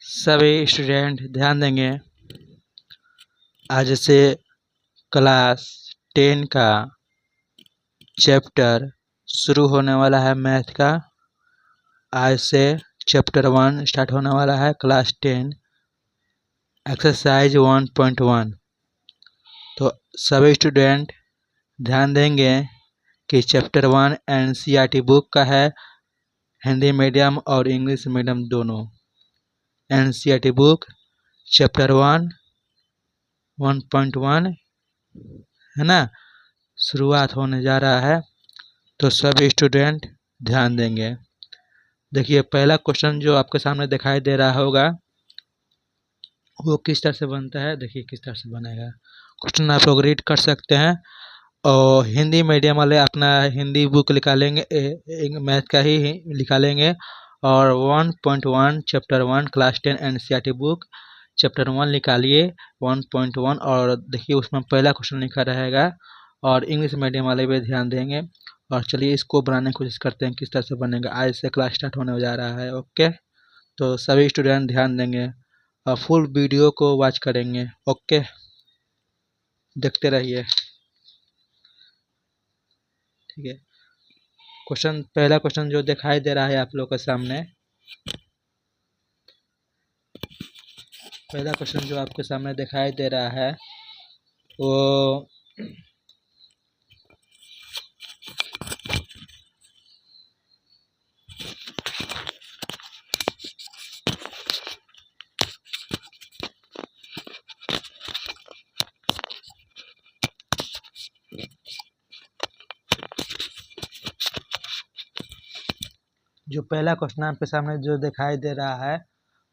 सभी स्टूडेंट ध्यान देंगे। आज से क्लास 10 का चैप्टर शुरू होने वाला है मैथ का। आज से चैप्टर 1 स्टार्ट होने वाला है क्लास 10 एक्सरसाइज 1.1। तो सभी स्टूडेंट ध्यान देंगे कि चैप्टर 1 एनसीईआरटी बुक का है, हिंदी मीडियम और इंग्लिश मीडियम दोनों। एनसीईआरटी बुक चैप्टर 1.1 है ना, शुरुआत होने जा रहा है। तो सभी स्टूडेंट ध्यान देंगे। देखिए पहला क्वेश्चन जो आपके सामने दिखाई दे रहा होगा वो किस तरह से बनता है। देखिए किस तरह से बनेगा क्वेश्चन, आप लोग रीड कर सकते हैं। और हिंदी मीडियम वाले अपना हिंदी बुक निकालेंगे, मैथ का ही निकालेंगे। और 1.1 chapter 1 class 10 NCERT book chapter 1 निकालिए 1.1। और देखिए उसमें पहला क्वेश्चन लिखा रहेगा। और इंग्लिश मीडियम वाले भी ध्यान देंगे। और चलिए इसको बनाने की कोशिश करते हैं किस तरह से बनेगा। आज से क्लास स्टार्ट होने जा रहा है। ओके, तो सभी स्टूडेंट ध्यान देंगे और फुल वीडियो को वॉच करेंगे। ओके, देखते रहिए। ठीक है, क्वेश्चन पहला क्वेश्चन जो दिखाई दे रहा है आप लोग के सामने, पहला क्वेश्चन जो आपके सामने दिखाई दे रहा है वो जो पहला क्वेश्चन आपके सामने जो दिखाई दे रहा है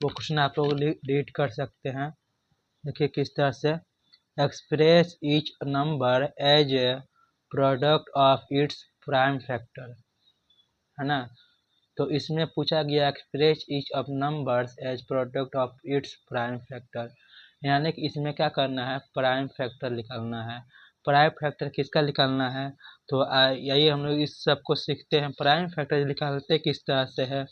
वो क्वेश्चन आप लोग रीड कर सकते हैं। देखिए किस तरह से, express each number as a product of its prime factor, है ना। तो इसमें पूछा गया express each of numbers as product of its prime factor, यानी कि इसमें क्या करना है, प्राइम फैक्टर निकालना है। प्राइम फैक्टर किसका निकालना है, तो यही हम लोग इस सब को सीखते हैं। प्राइम फैक्टर निकालते किस तरह से है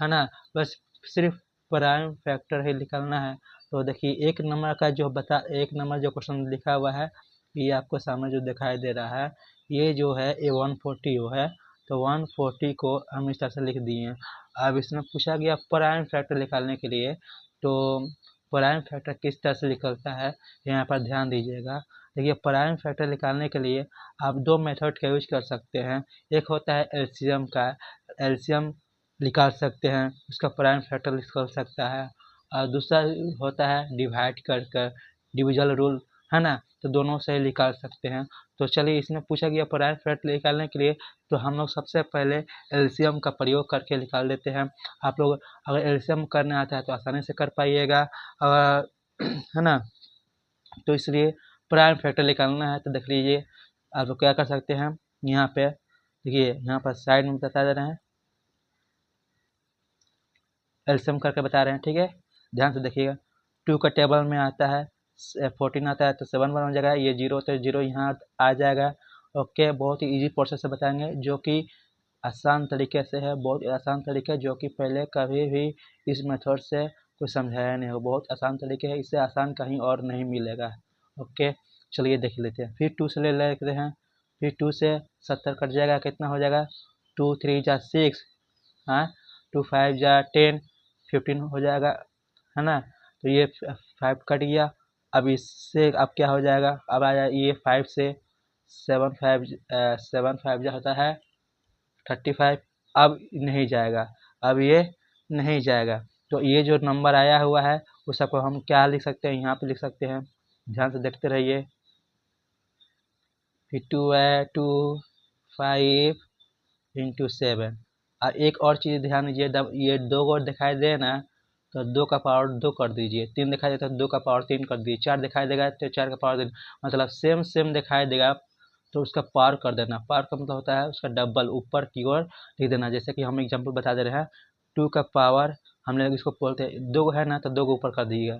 ना, बस सिर्फ प्राइम फैक्टर ही निकालना है। तो देखिए एक नंबर का जो एक नंबर जो क्वेश्चन लिखा हुआ है ये आपको सामने जो दिखाई दे रहा है, ये जो है ये 140 है। तो 140 को हम इस तरह से लिख दिए हैं। अब इसमें पूछा गया प्राइम फैक्टर निकालने के लिए, तो प्राइम फैक्टर किस तरह से निकलता है यहाँ पर ध्यान दीजिएगा। देखिए प्राइम फैक्टर निकालने के लिए आप दो मेथड का यूज कर सकते हैं। एक होता है एलसीएम का, एलसीएम निकाल सकते हैं, उसका प्राइम फैक्टर निकल सकता है। और दूसरा होता है डिवाइड कर कर, डिविजन रूल, है ना, तो दोनों से निकाल सकते हैं। तो चलिए इसमें पूछा गया प्राइम फैक्टर निकालने के लिए, तो हम लोग सबसे पहले एलसीएम का प्रयोग करके निकाल लेते हैं। आप लोग अगर एलसीएम करने आता है तो आसानी से कर पाइएगा, है ना। तो इसलिए प्राइम फैक्टर निकालना है तो देख लीजिए आप लोग क्या कर सकते हैं। यहाँ पे देखिए यहाँ पर साइड में बता दे रहे हैं, एलसीएम करके बता रहे हैं, ठीक है, ध्यान से देखिएगा। 2 का टेबल में आता है 14 आता है तो 7 बन जाएगा, ये 0 तो 0 यहाँ आ जाएगा। ओके, बहुत ही इजी प्रोसेस से बताएंगे जो कि आसान तरीके से है, बहुत आसान तरीके जो कि पहले कभी भी इस मेथड से कोई समझाया नहीं हो। बहुत आसान तरीके है, इससे आसान कहीं और नहीं मिलेगा। ओके, चलिए देख लेते हैं। फिर 2 से ले लेते हैं, फिर 2 से 70 कट जाएगा, कितना हो जाएगा 2 3 जा 6, हाँ 2 5 जा 10, 15 हो जाएगा, है ना। तो ये 5 कट गया। अब इससे अब क्या हो जाएगा, अब आ जाए ये 5 से 7 5 जा होता है 35, अब नहीं जाएगा, अब ये नहीं जाएगा। तो ये जो नंबर आया हुआ है उस सबको हम क्या लिख सकते हैं, यहाँ पे लिख सकते हैं, ध्यान से देखते रहिए। फिर 2 है 2 5 इंटू 7। और एक और चीज़ ध्यान दीजिए, जब ये 2 को दिखाई दे ना तो 2 का पावर 2 कर दीजिए, 3 दिखाई देता है तो 2 का पावर 3 कर दीजिए, 4 दिखाई देगा तो 4 का पावर 3, मतलब सेम सेम दिखाई देगा तो उसका पावर कर देना। पावर का मतलब होता है उसका डबल ऊपर की ओर लिख देना। जैसे कि हम एग्जांपल बता दे रहे हैं, 2 का पावर हम लोग इसको बोलते हैं 2 है ना, तो 2 को ऊपर कर दीजिएगा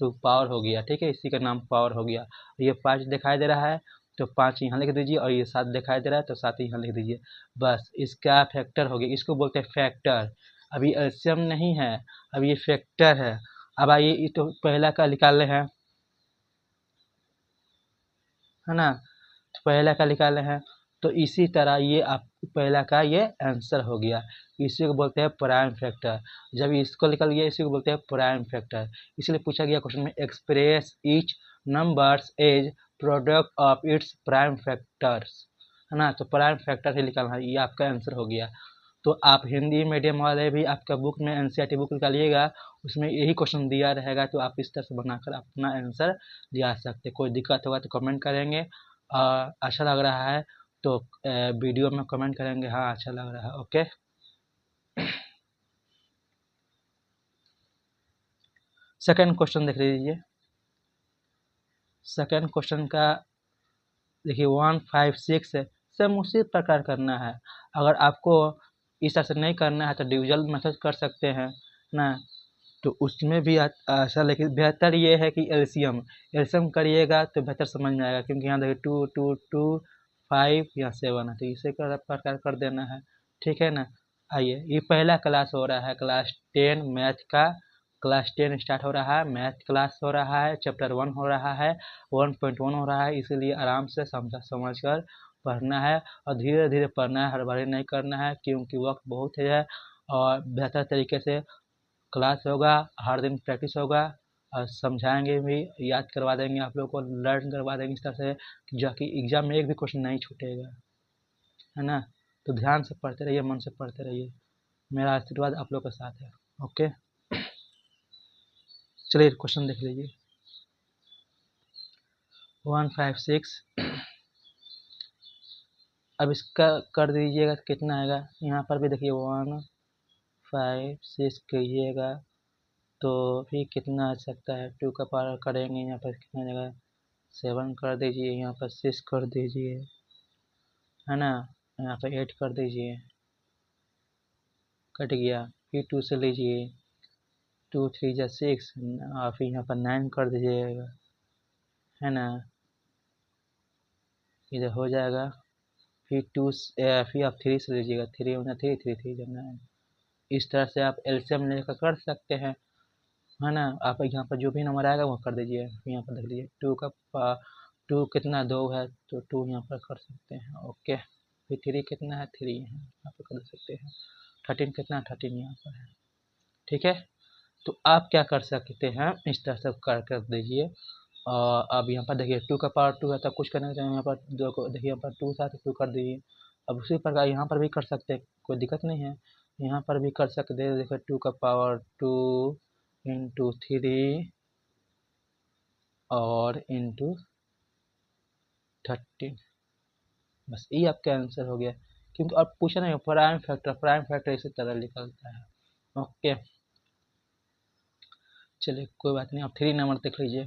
तो पावर हो गया, ठीक है, इसी का नाम पावर हो गया। ये 5 दिखाई दे रहा है तो 5 यहाँ लिख दीजिए, और ये 7 दिखाई दे रहा है तो 7 यहाँ लिख दीजिए, बस इसका फैक्टर हो गया। इसको बोलते हैं फैक्टर। अभी एलसीएम नहीं है, अब ये फैक्टर है। अब आइए ये तो पहला का निकाल रहे हैं, है ना, तो पहला का निकाले हैं, तो इसी तरह ये आप पहला का ये आंसर हो गया। इसी को बोलते हैं प्राइम फैक्टर। जब इसको निकल गया इसी को बोलते हैं प्राइम फैक्टर। इसलिए पूछा गया क्वेश्चन में express each numbers as product of its prime factors, है ना, तो प्राइम फैक्टर ही निकालना है, ये आपका आंसर हो गया। तो आप हिंदी मीडियम वाले भी आपका बुक में एनसीईआरटी बुक निकालिएगा, उसमें यही क्वेश्चन दिया रहेगा, तो आप इस तरह से बनाकर अपना आंसर दिया सकते। कोई दिक्कत होगा तो कमेंट करेंगे, अच्छा लग रहा है तो वीडियो में कमेंट करेंगे हाँ अच्छा लग रहा है। ओके, सेकंड क्वेश्चन देख लीजिए। सेकंड क्वेश्चन का देखिए 156 है, सेम उसी प्रकार करना है। अगर आपको इस तरह से नहीं करना है तो डिविजन मेथड कर सकते हैं ना, तो उसमें भी अच्छा, लेकिन बेहतर ये है कि एलसीएम एलसीएम करिएगा तो बेहतर समझ में आएगा, क्योंकि यहाँ देखिए 2 2 2 5 या 7 है, तो इसे प्रकार कर देना है, ठीक है ना। आइए, ये पहला क्लास हो रहा है, क्लास 10 मैथ का, क्लास 10 स्टार्ट हो रहा है, मैथ क्लास हो रहा है, चैप्टर 1 हो रहा है, 1.1 हो रहा है, इसीलिए आराम से समझ कर पढ़ना है और धीरे धीरे पढ़ना है, हड़बड़ी नहीं करना है, क्योंकि वक्त बहुत है। और बेहतर तरीके से क्लास होगा, हर दिन प्रैक्टिस होगा, और समझाएंगे भी, याद करवा देंगे आप लोगों को, लर्न करवा देंगे इस तरह से जो कि एग्जाम में एक भी क्वेश्चन नहीं छूटेगा, है ना। तो ध्यान से पढ़ते रहिए, मन से पढ़ते रहिए, मेरा आशीर्वाद आप लोग के साथ है। ओके, चलिए क्वेश्चन देख लीजिए 156। अब इसका कर दीजिएगा तो कितना आएगा, यहाँ पर भी देखिए 156 कहिएगा तो फिर कितना आ सकता है, 2 का पावर करेंगे, यहाँ पर कितना जगह 7 कर दीजिए, यहाँ पर 6 कर दीजिए, है ना, यहाँ पर 8 कर दीजिए, कट गया, फिर 2 से लीजिए, 2 3 जा 6, और फिर यहाँ पर 9 कर दीजिएगा, है ना, इधर हो जाएगा, फिर 2 फिर आप 3 से लीजिएगा, 3 1 3 3 3 जा 9, इस तरह से आप एलसीएम लेकर कर सकते हैं, है ना। आप यहाँ पर जो भी नंबर आएगा वो कर दीजिए, यहाँ पर देख लीजिए 2 का 2 कितना 2 है तो 2 यहाँ पर कर सकते हैं। ओके, फिर 3 कितना है 3 है, यहाँ पर कर सकते हैं, 13 कितना 13 यहाँ पर है, ठीक है। तो आप क्या कर सकते हैं, इस तरह से कर दीजिए। और अब यहाँ पर देखिए 2 का पावर 2 है, तब कुछ करना चाहिए, यहाँ पर 2 को देखिए, यहाँ पर 2 था तो 2 कर दीजिए। अब उसी प्रकार यहाँ पर भी कर सकते हैं, कोई दिक्कत नहीं है, यहाँ पर भी कर सकते हैं। देखिए 2 का पावर 2 इंटू 3 और इंटू 13, बस ये आपका आंसर हो गया, क्योंकि अब पूछा नहीं प्राइम फैक्टर इसी तरह निकलता है। ओके, चलिए कोई बात नहीं, आप 3 नंबर देख लीजिए,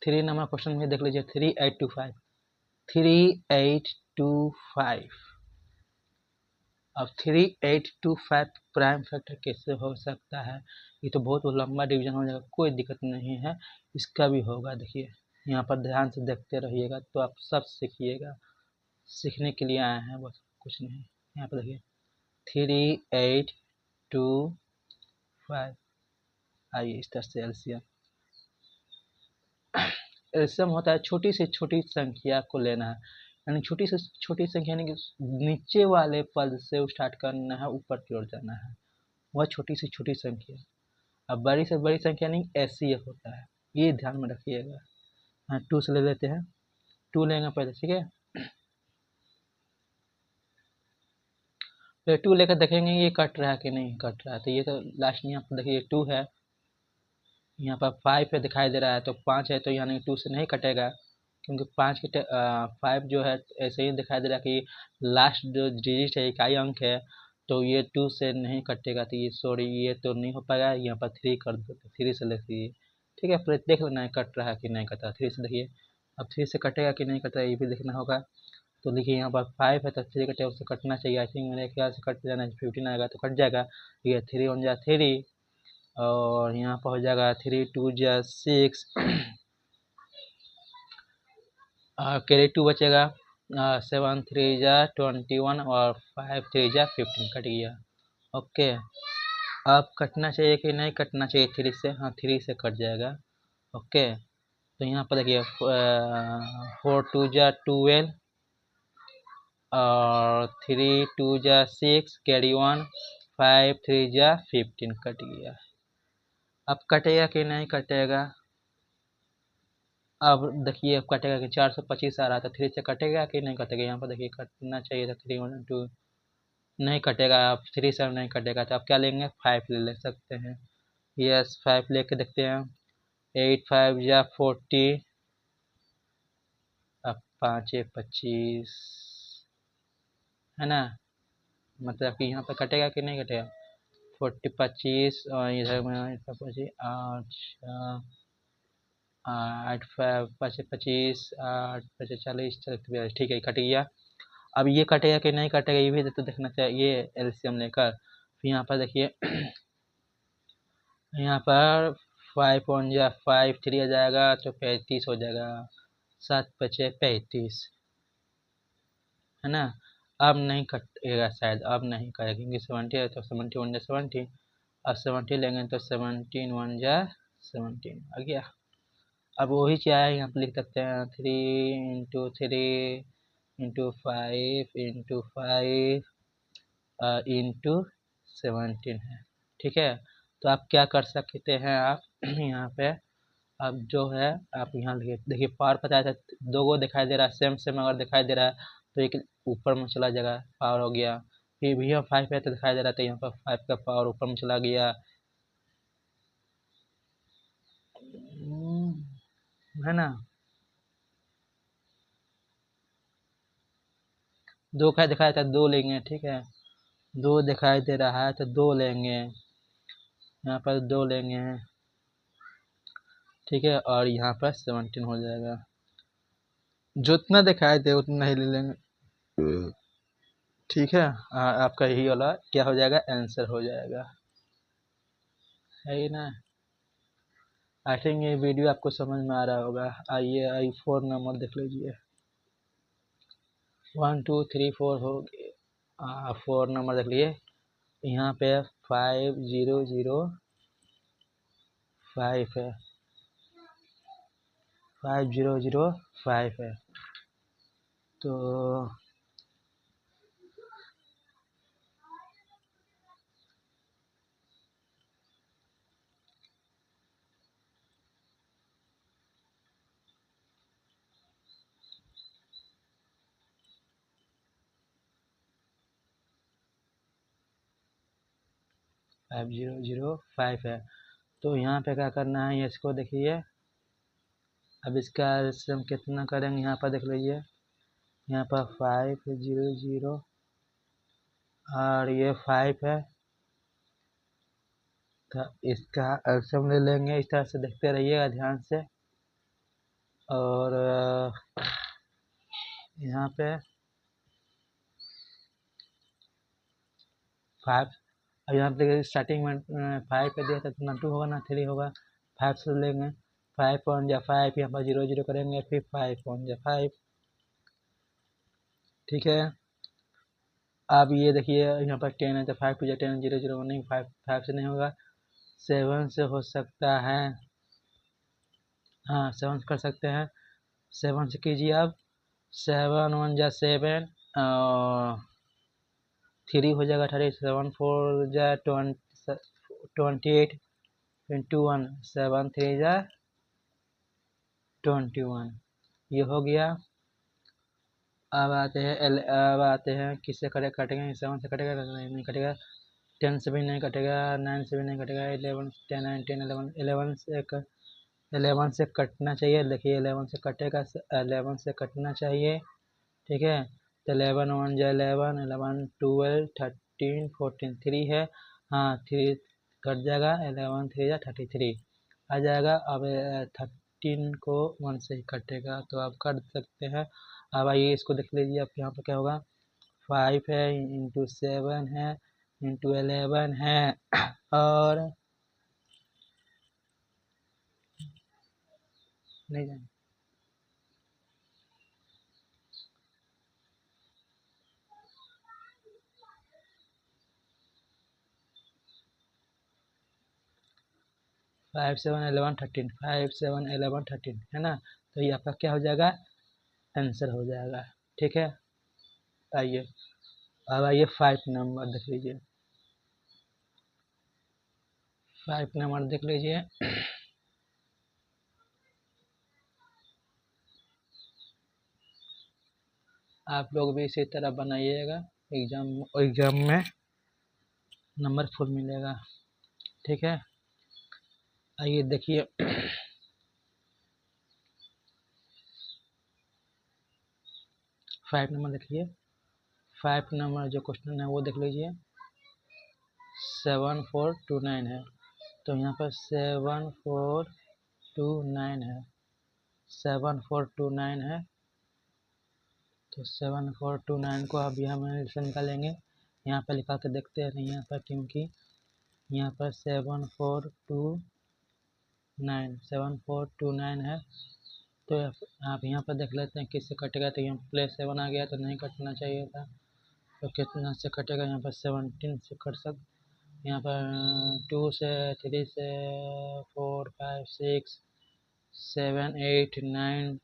3 नंबर क्वेश्चन में देख लीजिए 3825 3825। अब 3825 प्राइम फैक्टर कैसे हो सकता है, ये तो बहुत लंबा डिवीजन हो जाएगा, कोई दिक्कत नहीं है, इसका भी होगा। देखिए यहाँ पर ध्यान से देखते रहिएगा तो आप सब सीखिएगा, सीखने के लिए आए हैं बस, कुछ नहीं। यहाँ पर देखिए 3825, आइए इस तरह से एलसीएम होता है छोटी से छोटी संख्या को लेना है, यानी छोटी से छोटी संख्या यानी कि नीचे वाले पद से स्टार्ट करना है, ऊपर की ओर जाना है, वह छोटी से छोटी संख्या। अब बड़ी से बड़ी संख्या नहीं एचसीएफ होता है, ये ध्यान में रखिएगा। हाँ 2 से ले लेते हैं, 2 लेंगे पहले, ठीक है। फिर 2 लेकर देखेंगे ये कट रहा है कि नहीं कट रहा है, तो ये तो लास्ट में यहाँ पर देखिए 2 है, यहाँ पर 5 पे दिखाई दे रहा है, तो 5 है तो यानी 2 से नहीं कटेगा, क्योंकि 5 जो है ऐसे ही दिखाई दे रहा है कि लास्ट जो डिजिट है इकाई अंक है, तो ये 2 से नहीं कटेगा, तो ये सॉरी ये तो नहीं हो पाएगा, यहाँ पर 3 कर दो, 3 से लिख दीजिए, ठीक है। फिर देख लेना है कट रहा है कि नहीं कट रहा, 3 से देखिए, अब 3 से कटेगा कि नहीं कट रहा ये भी देखना होगा। तो देखिए यहाँ पर 5 है तो 3 कटे, उससे कटना चाहिए, आई थिंक मेरे ख्याल से कट जाना, 15 आएगा तो कट जाएगा, ये 3 1 जा 3, और यहाँ पर हो जाएगा 3 2 जा 6, कैरी 2 बचेगा, 7 3 जा 21 और 5 3 जा 15 कट गया। ओके, अब कटना चाहिए कि नहीं कटना चाहिए 3 से? हाँ 3 से कट जाएगा। ओके, तो यहाँ पर देखिए 4 2 जा 12 और 3 2 जा 6 कैरी 1 5 3 जा 15 कट गया। अब कटेगा कि नहीं कटेगा? अब देखिए अब कटेगा कि 425 आ रहा था, 3 से कटेगा कि नहीं कटेगा? यहाँ पर देखिए कटना चाहिए था 3 1 2, नहीं कटेगा। अब 3 से नहीं कटेगा तो आप क्या लेंगे? 5 ले सकते हैं। यस 5 लेके देखते हैं। 8 5 या 40, अब 5 25 है ना, मतलब कि यहाँ पर कटेगा कि नहीं कटेगा? 40 25 और इधर में 25 8 5 25 8 5 40 40 ठीक है कट गया। अब ये कटेगा कि नहीं कटेगा ये भी तो देखना चाहिए एलसीएम लेकर। फिर यहाँ पर देखिए यहाँ पर 5 1 या 5 3 आ जाएगा तो 35 हो जाएगा। 7 5 35 है ना। अब नहीं कटेगा शायद, अब नहीं कटेगा क्योंकि 70 है तो 71 जा 70, अब 70 लेंगे तो 17 1 जा 17 आ गया। अब वही क्या है यहाँ पे लिख सकते हैं 3 × 3 × 5 × 5 इंटू 17 है। ठीक है, तो आप क्या कर सकते हैं आप यहाँ पे अब जो है आप यहाँ देखिए पावर बताया था 2 गो दिखाई दे रहा है सेम सेम अगर दिखाई दे रहा है तो एक ऊपर में चला जाएगा पावर हो गया। फिर भी यहाँ 5 है तो दिखाई दे रहा था यहाँ पर 5 का पावर ऊपर में चला गया है ना। 2 का दिखाया था 2 लेंगे, ठीक है 2 दिखाई दे रहा है तो 2 लेंगे, यहाँ पर 2 लेंगे ठीक है, और यहाँ पर 17 हो जाएगा। जितना दिखाई दे उतना ही ले लेंगे ठीक है। आपका यही वाला क्या हो जाएगा आंसर हो जाएगा, है ही ना। आई थिंक ये वीडियो आपको समझ में आ रहा होगा। आइए i4 नंबर देख लीजिए 1 2 3 4 हो गए। 4 नंबर देख लीजिए यहाँ पे 5005 है 5005 है तो 5005 है। तो यहाँ पे क्या करना है इसको देखिए, अब इसका हम कितना करेंगे यहाँ पर देख लीजिए यहाँ पर 500 और ये 5 है तो इसका एल्सियम ले लेंगे। इस तरह से देखते रहिएगा ध्यान से। और यहाँ पे 5, अब यहाँ पे स्टार्टिंग में 5 पे दिया था तो ना 2 होगा ना 3 होगा, 5 से लेंगे 5 1 जा 5 यहाँ पर 0 0 करेंगे फिर 5 1 जा 5 ठीक है। अब ये देखिए यहाँ पर 10 है तो 5 2 जा 10 0 0 नहीं 5 से नहीं होगा, 7 से हो सकता है। हाँ 7 कर सकते हैं, 7 से कीजिए। अब 7 1 जा 7 और 3 हो जाएगा 30, 7 4 जा 28 इंटू 1 7 3 जा 21 ये हो गया। अब आते हैं किससे कटेंगे 7 से कटेगा नहीं कटेगा, 10 से भी नहीं कटेगा, 9 से भी नहीं कटेगा, 11 10 9 10 11 11 से कटना चाहिए। देखिए 11 से कटेगा, 11 से कटना चाहिए ठीक है। तो 11 1 जा 11 11 12 13 14 3 है, हाँ 3 कट जाएगा, 11 3 जा 33 आ जाएगा। अब 13 को 1 से ही कटेगा तो आप कर सकते हैं। अब आइए इसको देख लीजिए, अब यहाँ पर क्या होगा 5 है इंटू 7 है इंटू 11 है और नहीं जाए 5 7 11 13 5 7 11 13 है ना। तो ये आपका क्या हो जाएगा, आंसर हो जाएगा। ठीक है, आइए अब आइए 5 नंबर देख लीजिए। 5 नंबर देख लीजिए। आप लोग भी इसी तरह बनाइएगा, एग्जाम में नंबर फुल मिलेगा। ठीक है, आइए देखिए 5 नंबर देखिए। 5 नंबर जो क्वेश्चन है वो देख लीजिए। 7429 है, तो यहाँ पर 7429 है, 7429 है। तो 7429 को अभी हम से निकालेंगे। यहाँ पर लिखा के देखते हैं यहाँ पर, क्योंकि यहाँ पर 7429 है। तो आप यहाँ पर देख लेते हैं किससे कटेगा। तो यहाँ प्लस 7 आ गया तो नहीं कटना चाहिए था। तो कितना से कटेगा, यहाँ पर 17 से कट यहाँ पर 2 से 3 से 4 5 6 7 8 9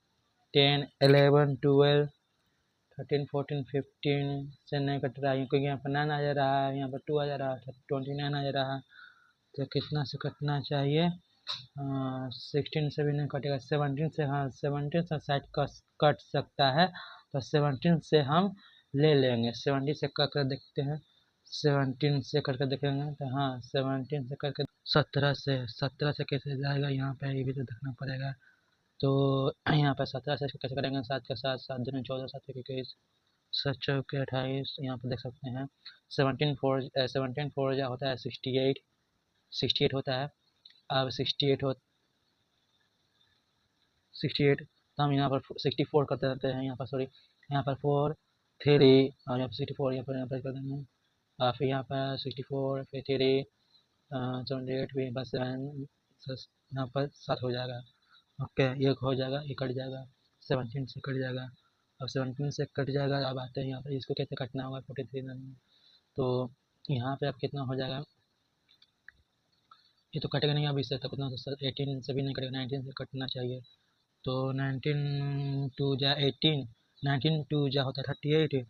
10 11 12 13 14 15 से नहीं कट रहा है, क्योंकि यहाँ पर 9 आ जा रहा है, यहाँ पर 2 आ जा रहा है, 29 आ जा रहा है। तो कितना से कटना चाहिए, 16 से भी नहीं कटेगा, 17 से, हाँ 17 से शायद कट सकता है। तो 17 से हम ले लेंगे, 17 से कट कर देखते हैं। 17 से करके देखेंगे तो हाँ 17 से करके 17 से कैसे जाएगा, यहाँ पे ये भी तो देखना पड़ेगा। तो यहाँ पर 17 से कैसे करेंगे, 7 के साथ 7 दिन 14 7 21 7 चौके 28, यहाँ पर देख सकते हैं 17 4 जा होता है 68 होता है। अब 68 तो हम यहाँ पर 64 करते रहते हैं, यहाँ पर सॉरी, यहाँ पर 4 3 और यहाँ पर 64, यहाँ पर कर देंगे। फिर यहाँ पर 64 फिर 3 78 फिर बस 7 यहाँ पर 7 हो जाएगा। ओके, ये हो जाएगा, ये कट जाएगा, 17 से कट जाएगा। अब 17 से कट जाएगा। अब आते हैं यहाँ पर, इसको कैसे कटना होगा 43 में। तो यहाँ पे अब कितना हो जाएगा, ये तो कटेगा नहीं अब इससे, तो कितना 18 से भी नहीं कटेगा, 19 से कटना चाहिए। तो 19 2 जा 18, 19 2 जा होता है 38,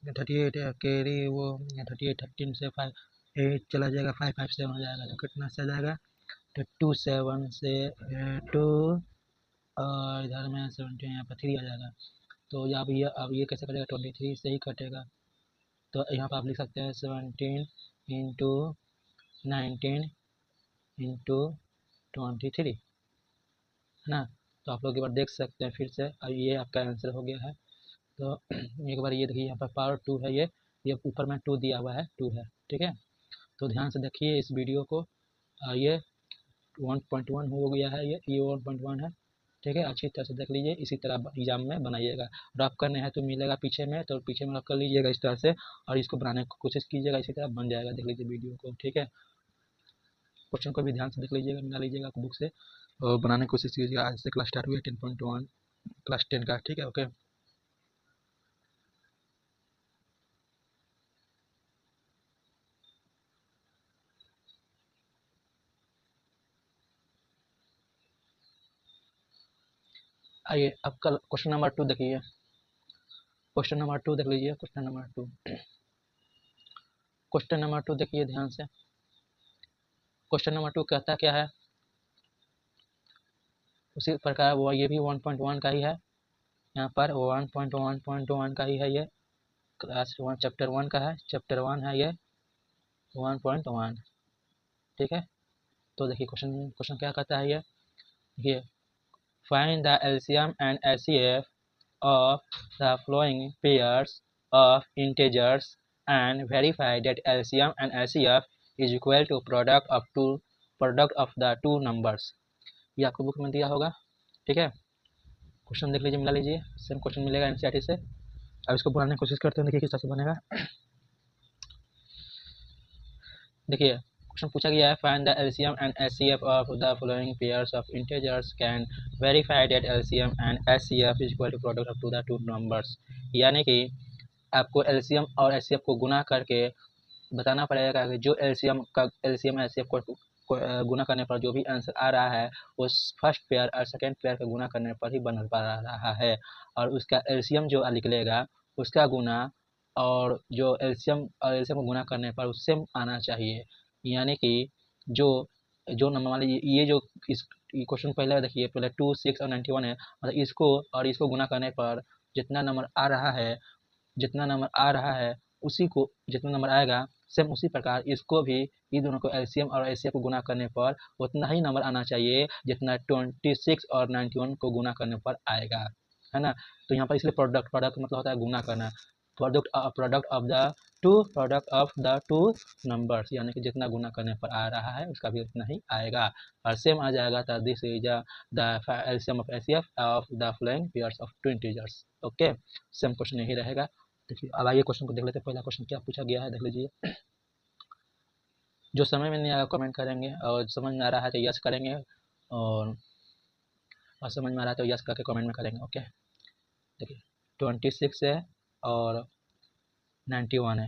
38 कैरी वो 38, 13 से 5 8 चला जाएगा, 5 5 7 हो जाएगा। तो कितना से जाएगा, तो 2 7 से 2 और इधर में 17 यहाँ पर 3 आ जाएगा। तो अब ये कैसे कटेगा, 23 से ही कटेगा। तो यहाँ पर आप लिख सकते हैं 17 इंटू 19 इंटू 23 है ना। तो आप लोग एक बार देख सकते हैं फिर से, और ये आपका आंसर हो गया है। तो एक बार ये देखिए, यहाँ पर पावर 2 है, ये ऊपर में 2 दिया हुआ है, 2 है। ठीक है, तो ध्यान से देखिए इस वीडियो को। ये 1.1 हो गया है, ये 1.1 है। ठीक है, अच्छी तरह से देख लीजिए, इसी तरह एग्जाम में बनाइएगा। रफ करने हैं तो मिलेगा पीछे में, तो पीछे में रफ कर लीजिएगा इस तरह से, और इसको बनाने की कोशिश कीजिएगा, इसी तरह बन जाएगा। देख लीजिए वीडियो को। ठीक है, क्वेश्चन को भी ध्यान से देख लीजिएगा, मिला लीजिएगा बुक से और बनाने की कोशिश कीजिएगा। आज से क्लास स्टार्ट हुई है 10.1 क्लास 10 का। ठीक है, ओके। आइए अब कल क्वेश्चन नंबर 2 देखिए। क्वेश्चन नंबर 2 देख लीजिए। क्वेश्चन नंबर 2 देखिए ध्यान से। क्वेश्चन नंबर 2 कहता क्या है, उसी प्रकार वो ये भी 1.1 का ही है। यहाँ पर 1.1.1 का ही है, ये क्लास 1 चैप्टर 1 का है, चैप्टर 1 है ये 1.1। ठीक है, तो देखिए क्वेश्चन क्या कहता है ये find the LCM and HCF of the following pairs of integers and verify that LCM and LCF is equal to product of the two numbers। ये आपको बुक में दिया होगा। ठीक है, क्वेश्चन देख लीजिए, मिला लीजिए, सेम क्वेश्चन मिलेगा एनसीईआरटी से। अब इसको बनाने की कोशिश करते हैं, देखिए किस तरह से बनेगा। देखिए क्वेश्चन पूछा गया है, find the LCM and HCF of the following pairs of integers can verify that LCM and HCF is equal to product of the two numbers. यानी कि आपको एलसीएम और एचसीएफ को गुना करके बताना पड़ेगा कि जो एलसीएम एचसीएफ को गुना करने पर जो भी आंसर आ रहा है उस फर्स्ट पेयर और सेकेंड पेयर का गुना करने पर ही बन पा रहा है, और उसका एलसीएम जो निकलेगा उसका गुना और जो एलसीएम को गुना करने पर उससे आना चाहिए। यानी कि जो जो नंबर मान लीजिए ये जो इस क्वेश्चन पहले देखिए, पहले 2, 6 और 91 है, मतलब इसको और इसको गुना करने पर जितना नंबर आ रहा है उसी को जितना नंबर आएगा सेम उसी प्रकार इसको भी, इन दोनों को एलसीएम और एचसीएफ को गुना करने पर उतना ही नंबर आना चाहिए जितना 26 और 91 को गुना करने पर आएगा, है ना। तो यहाँ पर इसलिए प्रोडक्ट मतलब होता है गुना करना, product of the two numbers, यानी कि जितना गुना करने पर आ रहा है उसका भी उतना ही आएगा और सेम आ जाएगा। तो this is the LCM of HCF of the following pairs of two integers. Okay, same question यही रहेगा। देखिए अब आइए क्वेश्चन को देख लेते हैं। पहला क्वेश्चन क्या पूछा गया है देख लीजिए। जो समझ में नहीं आया कमेंट करेंगे, और समझ में आ रहा है तो यस करेंगे, और समझ में आ रहा है तो यस करके कमेंट में करेंगे। ओके, देखिए 26 है और 91 है,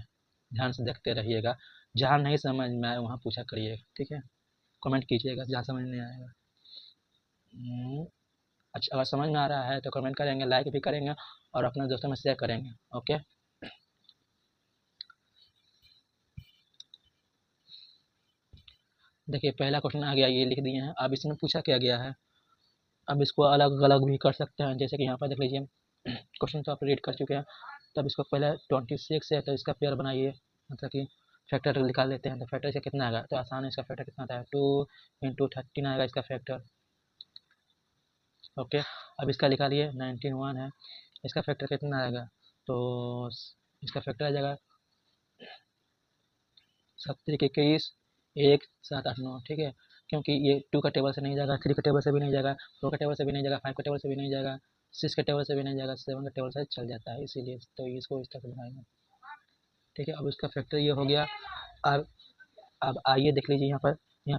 ध्यान से देखते रहिएगा। जहाँ नहीं समझ में आए वहाँ पूछा करिएगा, ठीक है। कमेंट कीजिएगा जहाँ समझ नहीं आएगा। अच्छा, अगर समझ में आ रहा है तो कमेंट करेंगे, लाइक भी करेंगे और अपने दोस्तों में शेयर करेंगे। ओके, देखिए पहला क्वेश्चन आ गया, ये लिख दिए हैं। अब इसमें पूछा क्या गया है, अब इसको अलग अलग भी कर सकते हैं। जैसे कि यहाँ पर देख लीजिए, क्वेश्चन तो आप रीड कर चुके हैं। तब इसको पहले 26 है तो इसका पेयर बनाइए, मतलब कि फैक्टर निकाल लेते हैं। तो फैक्टर से कितना आएगा, तो आसान है। इसका फैक्टर कितना आता है, 2 × 13 आएगा इसका फैक्टर। ओके, अब इसका निकालिए 91 है, इसका फैक्टर कितना आएगा, तो इसका फैक्टर आ जाएगा 7 × 21 1 7 8 9, ठीक है। क्योंकि ये 2 का टेबल से नहीं जाएगा, 3 का टेबल से भी नहीं जाएगा, 4 का टेबल से भी नहीं जाएगा, 5 का टेबल से भी नहीं जाएगा, 6 का टेबल से भी नहीं जाएगा, 7 का टेबल से चल जाता है, इसीलिए तो इसको इस तरह से बनाएंगे, ठीक है। अब इसका फैक्टर ये हो गया। अब आइए देख लीजिए यहाँ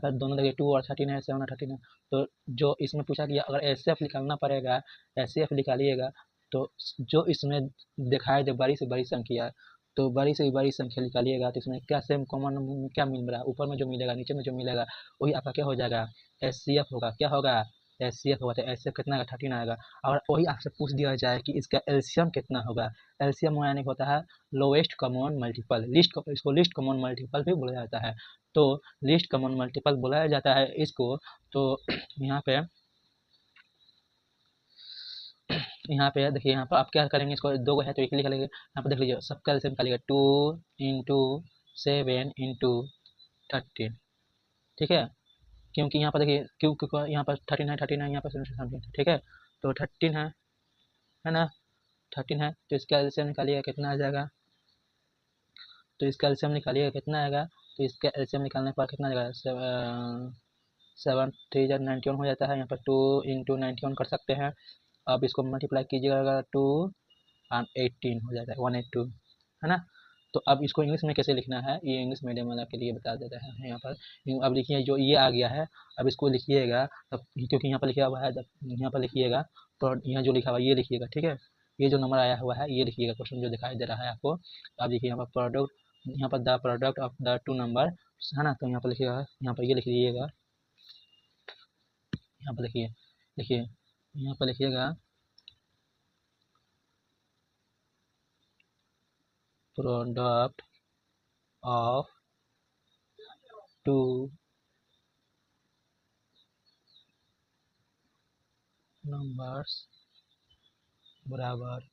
पर दोनों जगह 2 और 13 है, 7 और 13 है। तो जो इसमें पूछा गया, अगर एचसीएफ निकालना पड़ेगा, एचसीएफ निकालिएगा तो जो इसमें दिखाई दे बड़ी से बड़ी संख्या, तो बड़ी से बड़ी संख्या निकालिएगा। तो इसमें क्या सेम कॉमन क्या मिल रहा है, ऊपर में जो मिलेगा नीचे में जो मिलेगा वही आपका क्या हो जाएगा, एचसीएफ होगा। क्या होगा, एचसीएफ होगा। तो एचसीएफ कितना आएगा, 13 आएगा। और वही आपसे पूछ दिया जाए कि इसका एलसीएम कितना होगा। एलसीएम यानी होता है लोएस्ट कॉमन मल्टीपल, इसको लिस्ट कॉमन मल्टीपल भी बोला जाता है। तो लिस्ट कॉमन मल्टीपल बोला जाता है इसको। तो यहाँ पे देखिए, यहाँ पर आप क्या करेंगे, इसको 2 है तो एक लिख लेंगे। यहाँ पर देख लीजिए, सबका एलसीएम निकालिएगा 2 × 7 × 13, ठीक है। क्योंकि यहाँ पर देखिए, क्योंकि यहाँ पर 13 है, 13 है, यहाँ पर 17, ठीक है। तो 13 है ना, 13 है तो इसका एलसीएम निकालिएगा कितना आ जाएगा, तो इसका एलसीएम निकालिएगा कितना आएगा। तो इसका एलसीएम निकालने पर कितना आ जाएगा, 7 3 91 हो जाता है। यहाँ पर 2 × 91 कर सकते हैं। अब इसको मल्टीप्लाई कीजिएगा 2 और 18 हो जाता है 182, है ना। तो अब इसको इंग्लिश में कैसे लिखना है, ये इंग्लिश मीडियम वाला के लिए बता देते हैं यहाँ पर। अब लिखिए, जो ये आ गया है, अब इसको लिखिएगा, तब क्योंकि यहाँ पर लिखा हुआ है, जब यहाँ पर लिखिएगा तो यहाँ जो लिखा हुआ है ये लिखिएगा, ठीक है। ये जो नंबर आया हुआ है ये लिखिएगा, क्वेश्चन जो दिखाई दे रहा है आपको। अब देखिए यहाँ पर the product of the to number, है ना। तो यहाँ पर लिखिएगा, यहाँ पर ये लिख लीजिएगा, यहाँ पर लिखिए, यहाँ पर लिखिएगा प्रोडक्ट ऑफ टू नंबर्स बराबर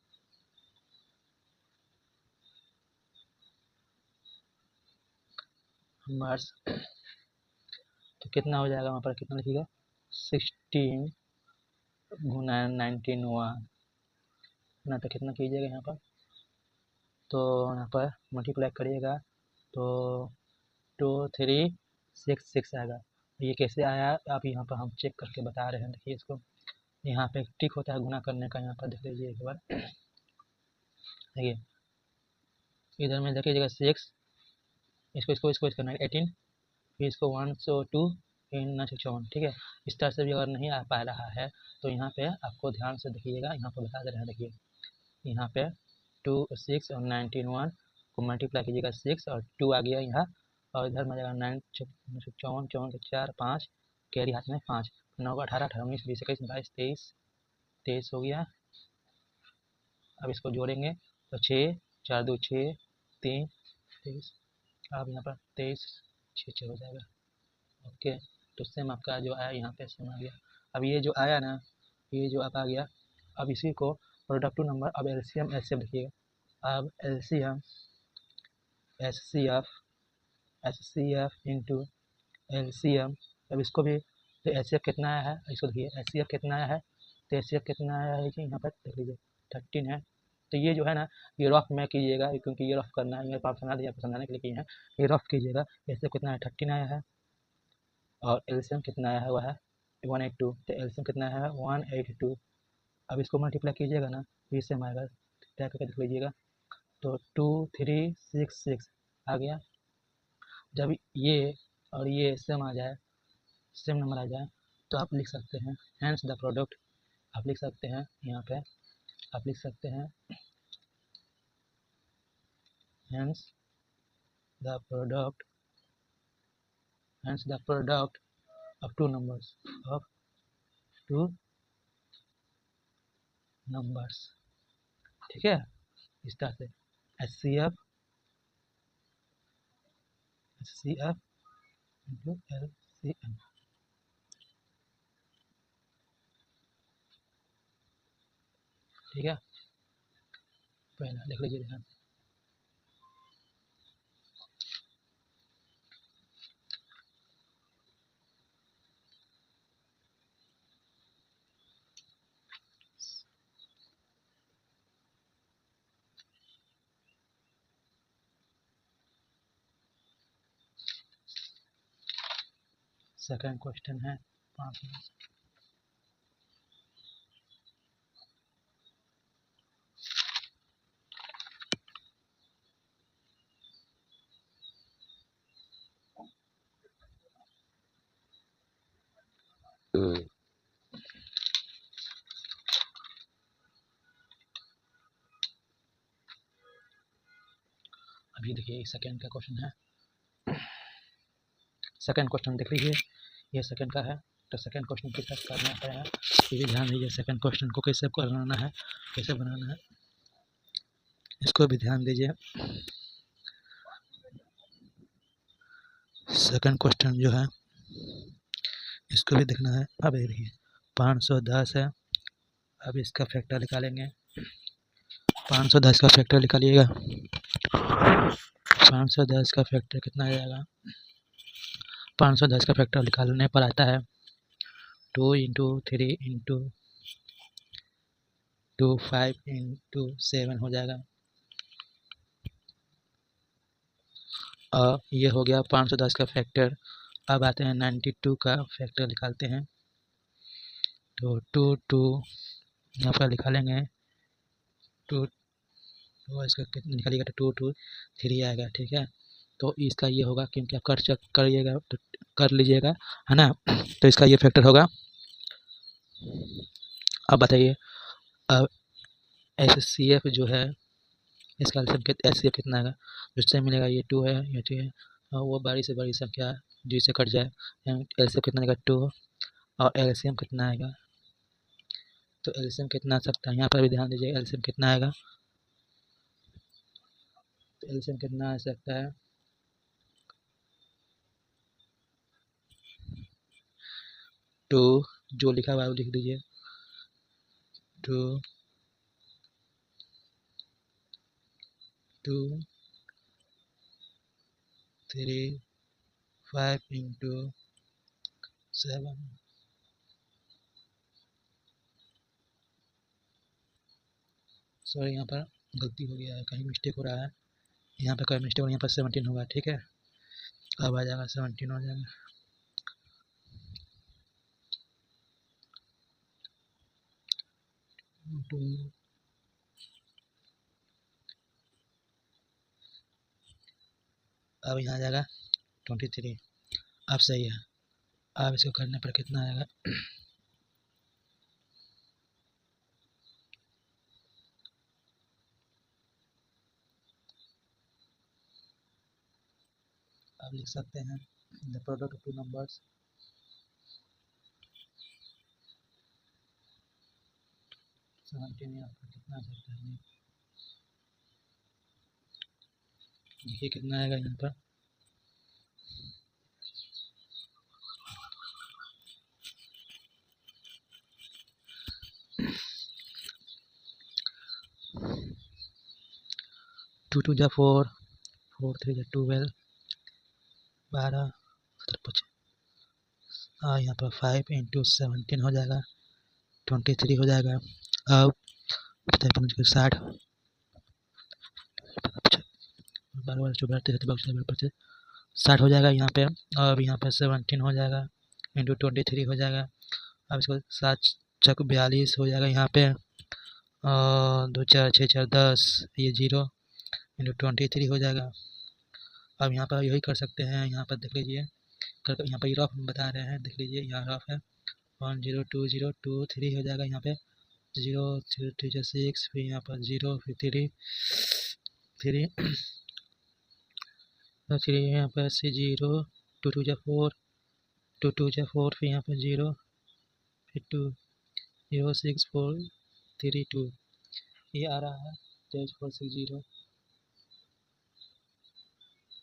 नंबर्स। तो कितना हो जाएगा, वहाँ पर कितना लिखिएगा, 16 × 91 ना। तो कितना कीजिएगा यहाँ पर, तो यहाँ पर मल्टीप्लाई करिएगा तो 2 3 6 6 आएगा। ये कैसे आया आप यहाँ पर हम चेक करके बता रहे हैं। देखिए इसको, यहाँ पे टिक होता है गुना करने का, यहाँ पर देख लीजिए एक बार। देखिए इधर में देखिएगा 6, इसको करना है 18, फिर इसको 1 से 2 × 6, ठीक है। इस तरह से भी अगर नहीं आ पा रहा है तो यहाँ पे आपको ध्यान से देखिएगा, यहाँ पर बता दे रहे हैं। देखिए यहाँ पे 2 6 और 91 को मल्टीप्लाई कीजिएगा, 6 और 2 आ गया यहाँ, और इधर में आ जाएगा 9 54 54 के 4 5 कैरी हाथ में 5 9 का 18 18 19 20 21 22 23 23 हो गया। अब इसको जोड़ेंगे तो 6 4 2 6 3 23। अब यहाँ पर 23 6 6 हो जाएगा। ओके, तो सेम आपका जो आया यहाँ पे सेम आ गया। अब ये जो आया ना, ये जो आप आ गया, अब इसी को प्रोडक्टिव नंबर, अब एलसीएम ऐसे लिखिएगा। अब एलसीएम एचसीएफ इंटू एलसीएम, अब इसको भी तो एचसीएफ कितना आया है, इसको देखिए एचसीएफ कितना आया है, तो एचसीएफ कितना आया है कि यहाँ पर देख लीजिए 13 है। तो ये जो है ना, ये रफ में कीजिएगा, क्योंकि ये रफ करना है, ये आप समझा दिया, समझाने के लिए किए हैं, ये रफ कीजिएगा। एचसीएफ कितना है 13 आया है, और एलसीएम कितना आया है वह है 182, तो एलसीएम कितना है 182। अब इसको मल्टीप्लाई कीजिएगा ना, तो इससे आएगा, क्या करके देख लीजिएगा, तो 2366 आ गया। जब ये और ये सेम आ जाए, सेम नंबर आ जाए, तो आप लिख सकते हैं हैंस द प्रोडक्ट, आप लिख सकते हैं यहाँ पे, आप लिख सकते हैं hence the product of two numbers, ठीक है, इस तरह से एचसीएफ इंटू एलसीएम। ठीक है, पहला देख लीजिए ध्यान। सेकंड क्वेश्चन है 5 में। अभी देखिए सेकंड का क्वेश्चन है, सेकंड क्वेश्चन देख लीजिए, ये सेकंड का है। तो सेकंड क्वेश्चन किस तरह करना पड़ेगा, ये भी ध्यान दीजिए, सेकंड क्वेश्चन को कैसे बनाना है, कैसे बनाना है, इसको भी ध्यान दीजिए। सेकंड क्वेश्चन जो है इसको भी देखना है। अब देखिए 510 है, अब इसका फैक्टर निकालेंगे, 510 का फैक्टर निकालिएगा, 510 का फैक्टर कितना आ जाएगा, 510 का फैक्टर निकालने पर आता है 2 इंटू 3 इंटू 2 5 इंटू 7 हो जाएगा। और ये हो गया 510 का फैक्टर। अब आते हैं 92 का फैक्टर निकालते हैं, तो 2 यहाँ पर निकालेंगे, 2 इसका कितना निकालिएगा, तो 2 3 आएगा, ठीक है। तो इसका ये होगा, क्योंकि आप कर चेक करिएगा तो कर लीजिएगा, है ना, तो इसका ये फैक्टर होगा। अब बताइए, अब एचसीएफ जो है, इसका एचसीएफ कितना आएगा, जिससे मिलेगा ये 2 है, ये 2 है, और वो बड़ी से बड़ी संख्या जिससे कट जाए, एलसीएफ कितना आएगा 2, और एलसीएम कितना आएगा, तो एलसीएम कितना आ सकता है, यहाँ पर भी ध्यान दीजिए, एलसीएम कितना आएगा, तो एलसीएम कितना आ सकता है, 2 जो लिखा हुआ है वो लिख दीजिए, 2 3 5 इंटू 7, सॉरी यहाँ पर गलती हो गया है, कहीं मिस्टेक हो रहा है, यहाँ पर कोई मिस्टेक, यहाँ पर 17 होगा, ठीक है। अब आ जाएगा 17 हो जाएगा, अब यहाँ आ जाएगा 23। अब सही है, अब इसको करने पर कितना आएगा, अब आप लिख सकते हैं the product of two numbers आपका कितना आ सकता है, देखिए कितना आएगा यहाँ पर। टू टू जा 4, 4 3 जा 12, 12 17 यहाँ पर 5 इंटू 17 हो जाएगा, 23 हो जाएगा। अब 60 60 हो जाएगा यहाँ पे। अब यहाँ पे 17 हो जाएगा इंटू 23 हो जाएगा। अब इसको 7 चक 42 हो जाएगा यहाँ पे। 2 4 6 4 10, ये 0 इंटू 23 हो जाएगा। अब यहाँ पर यही कर सकते हैं, यहाँ पर देख लीजिए, यहाँ पर रफ बता रहे हैं, देख लीजिए यहाँ रफ है। 1 0 2 0 2 3 हो जाएगा यहाँ पे। 0 3 3 6, फिर यहाँ पर 0, फिर 3 3 3 यहाँ पर से 0, 2 2 जा 4, 2 2 जा 4, फिर यहाँ पर 0, फिर 2 0 6 4 3 2, ये आ रहा है 10 4 6 0।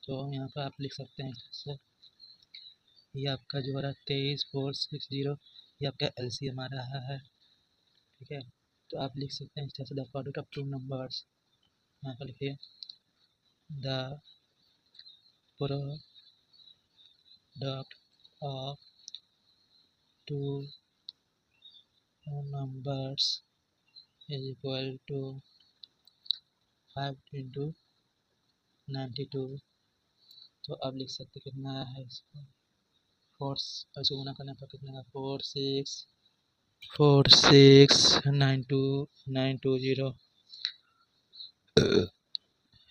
तो यहाँ पर आप लिख सकते हैं सर, ये आपका जो हो रहा है 23 4 6 0, ये आपका LCM आ रहा है, ठीक है। तो आप लिख सकते हैं इस तरह से the product of two numbers, यहाँ पर लिखिए the product of two numbers is equal to 5 into 92। तो आप लिख सकते कितना है इसको, 4 इसको गुना करने पर कितना है, 4 6 9 2 9 2 0,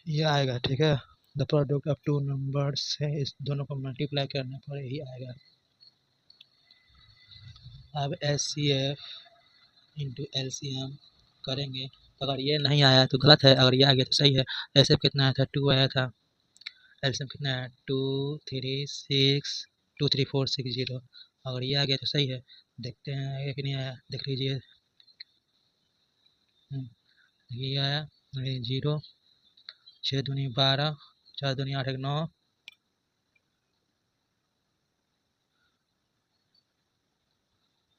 ये आएगा, ठीक है। The product of two numbers है, इस दोनों को मल्टीप्लाई करने पर यही आएगा। अब SCF इंटू LCM करेंगे, अगर ये नहीं आया तो गलत है, अगर ये आ गया तो सही है। SCF कितना आया था, 2 आया था। LCM कितना है, 2 3 6 2 3 4 6 0, अगर ये आ गया तो सही है। देखते हैं आया कि नहीं आया, देख लीजिए। ये आया 0, 6 दूनी 12, 4 दूनी 8 1 9,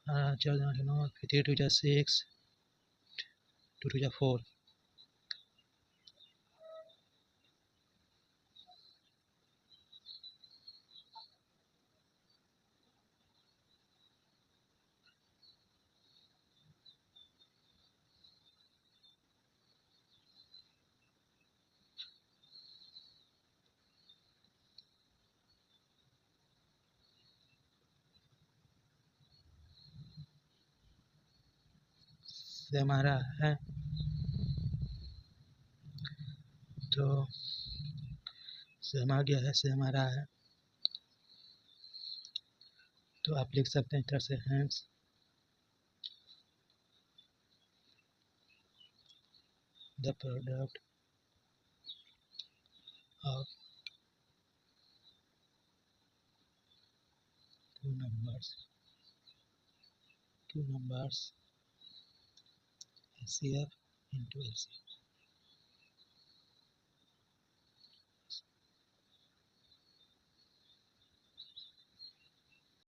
4 दूनी 8 9, फिर 3 2 जा 6, 2 2 जा 4। से हमारा है, तो सेम आ गया है, सेम आ रहा है। तो आप लिख सकते हैं इस तरह से, hence the product of two numbers SCF into LCM।